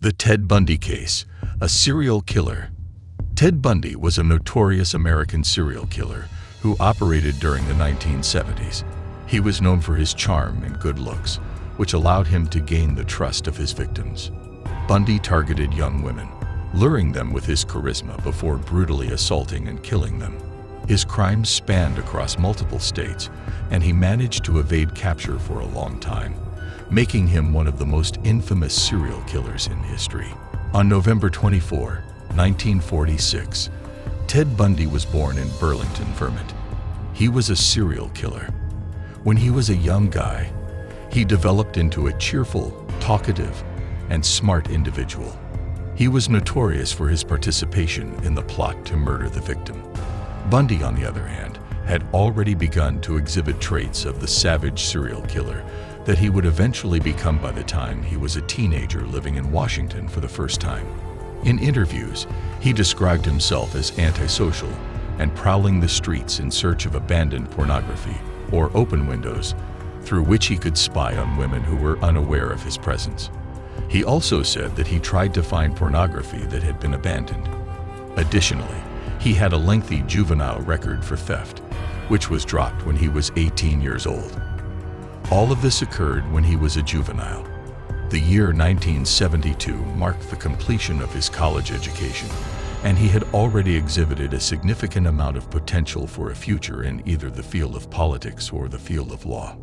The Ted Bundy Case, a serial killer. Ted Bundy was a notorious American serial killer who operated during the 1970s. He was known for his charm and good looks, which allowed him to gain the trust of his victims. Bundy targeted young women, luring them with his charisma before brutally assaulting and killing them. His crimes spanned across multiple states, and he managed to evade capture for a long time, making him one of the most infamous serial killers in history. On November 24, 1946, Ted Bundy was born in Burlington, Vermont. He was a serial killer. When he was a young guy, he developed into a cheerful, talkative, and smart individual. He was notorious for his participation in the plot to murder the victim. Bundy, on the other hand, had already begun to exhibit traits of the savage serial killer that he would eventually become by the time he was a teenager living in Washington for the first time. In interviews, he described himself as antisocial and prowling the streets in search of abandoned pornography or open windows through which he could spy on women who were unaware of his presence. He also said that he tried to find pornography that had been abandoned. Additionally, he had a lengthy juvenile record for theft, which was dropped when he was 18 years old. All of this occurred when he was a juvenile. The year 1972 marked the completion of his college education, and he had already exhibited a significant amount of potential for a future in either the field of politics or the field of law.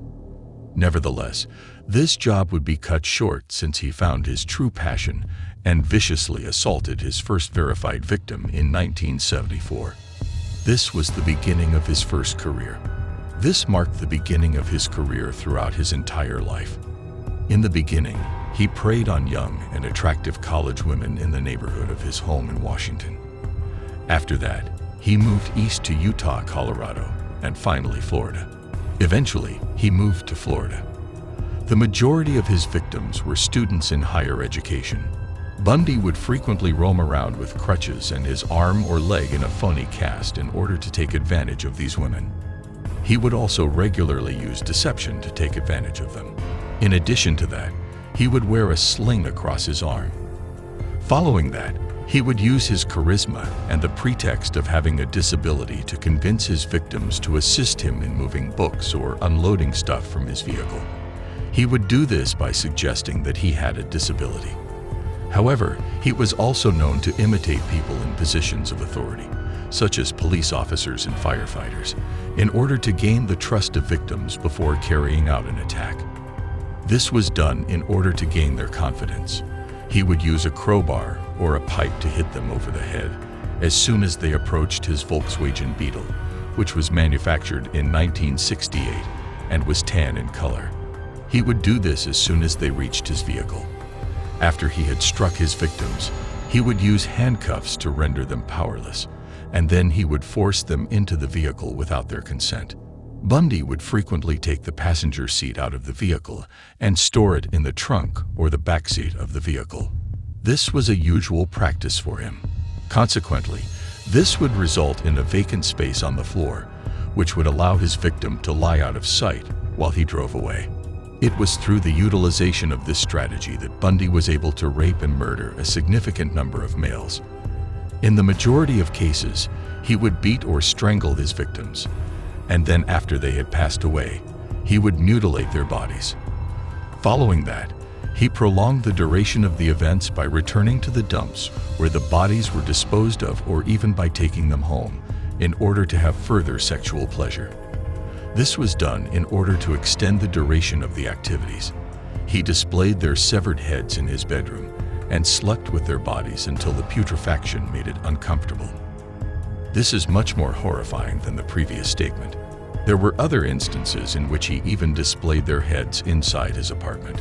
Nevertheless, this job would be cut short since he found his true passion and viciously assaulted his first verified victim in 1974. This was the beginning of his first career. This marked the beginning of his career throughout his entire life. In the beginning, he preyed on young and attractive college women in the neighborhood of his home in Washington. After that, he moved east to Utah, Colorado, and finally Florida. Eventually, he moved to Florida. The majority of his victims were students in higher education. Bundy would frequently roam around with crutches and his arm or leg in a phony cast in order to take advantage of these women. He would also regularly use deception to take advantage of them. In addition to that, he would wear a sling across his arm. Following that, he would use his charisma and the pretext of having a disability to convince his victims to assist him in moving books or unloading stuff from his vehicle. He would do this by suggesting that he had a disability. However, he was also known to imitate people in positions of authority, such as police officers and firefighters, in order to gain the trust of victims before carrying out an attack. This was done in order to gain their confidence. He would use a crowbar or a pipe to hit them over the head as soon as they approached his Volkswagen Beetle, which was manufactured in 1968 and was tan in color. He would do this as soon as they reached his vehicle. After he had struck his victims, he would use handcuffs to render them powerless, and then he would force them into the vehicle without their consent. Bundy would frequently take the passenger seat out of the vehicle and store it in the trunk or the back seat of the vehicle. This was a usual practice for him. Consequently, this would result in a vacant space on the floor, which would allow his victim to lie out of sight while he drove away. It was through the utilization of this strategy that Bundy was able to rape and murder a significant number of males. In the majority of cases, he would beat or strangle his victims, and then after they had passed away, he would mutilate their bodies. Following that, he prolonged the duration of the events by returning to the dumps where the bodies were disposed of, or even by taking them home in order to have further sexual pleasure. This was done in order to extend the duration of the activities. He displayed their severed heads in his bedroom and slept with their bodies until the putrefaction made it uncomfortable. This is much more horrifying than the previous statement. There were other instances in which he even displayed their heads inside his apartment.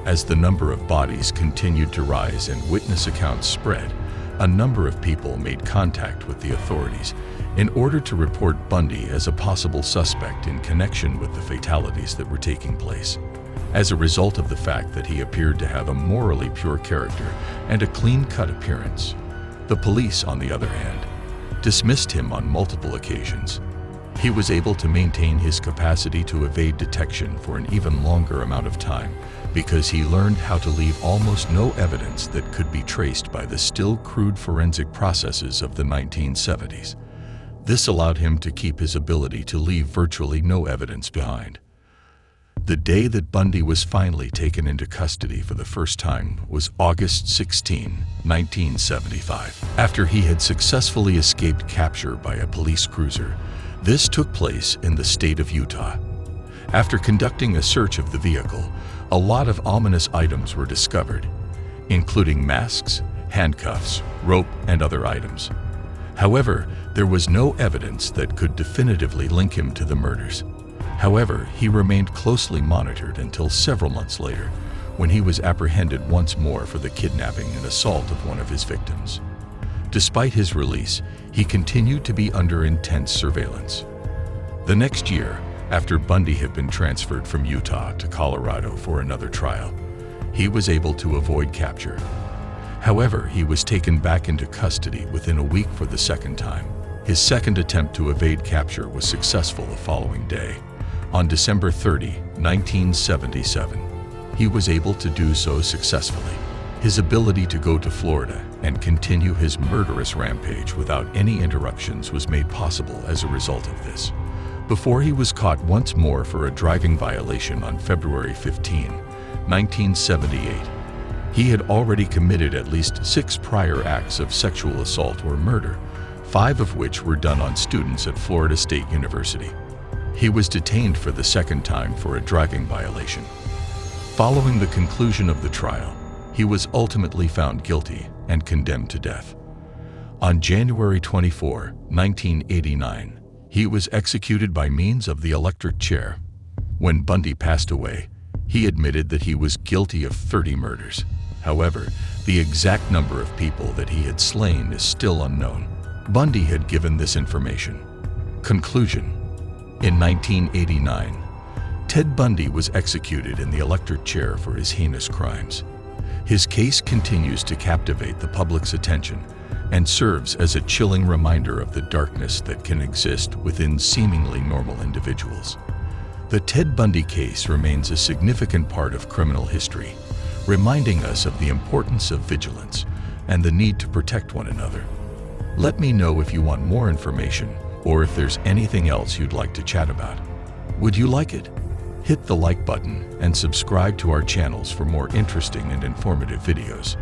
As the number of bodies continued to rise and witness accounts spread, a number of people made contact with the authorities in order to report Bundy as a possible suspect in connection with the fatalities that were taking place. As a result of the fact that he appeared to have a morally pure character and a clean-cut appearance, the police, on the other hand, dismissed him on multiple occasions. He was able to maintain his capacity to evade detection for an even longer amount of time because he learned how to leave almost no evidence that could be traced by the still crude forensic processes of the 1970s. This allowed him to keep his ability to leave virtually no evidence behind. The day that Bundy was finally taken into custody for the first time was August 16, 1975. After he had successfully escaped capture by a police cruiser, this took place in the state of Utah. After conducting a search of the vehicle, a lot of ominous items were discovered, including masks, handcuffs, rope, and other items. However, there was no evidence that could definitively link him to the murders. However, he remained closely monitored until several months later, when he was apprehended once more for the kidnapping and assault of one of his victims. Despite his release, he continued to be under intense surveillance. The next year, after Bundy had been transferred from Utah to Colorado for another trial, he was able to avoid capture. However, he was taken back into custody within a week for the second time. His second attempt to evade capture was successful the following day. On December 30, 1977, he was able to do so successfully. His ability to go to Florida and continue his murderous rampage without any interruptions was made possible as a result of this. Before he was caught once more for a driving violation on February 15, 1978, he had already committed at least 6 prior acts of sexual assault or murder, 5 of which were done on students at Florida State University. He was detained for the second time for a driving violation. Following the conclusion of the trial, he was ultimately found guilty and condemned to death. On January 24, 1989, he was executed by means of the electric chair. When Bundy passed away, he admitted that he was guilty of 30 murders. However, the exact number of people that he had slain is still unknown. Bundy had given this information. Conclusion: in 1989, Ted Bundy was executed in the electric chair for his heinous crimes. His case continues to captivate the public's attention and serves as a chilling reminder of the darkness that can exist within seemingly normal individuals. The Ted Bundy case remains a significant part of criminal history, reminding us of the importance of vigilance and the need to protect one another. Let me know if you want more information or if there's anything else you'd like to chat about. Would you like it? Hit the like button and subscribe to our channels for more interesting and informative videos.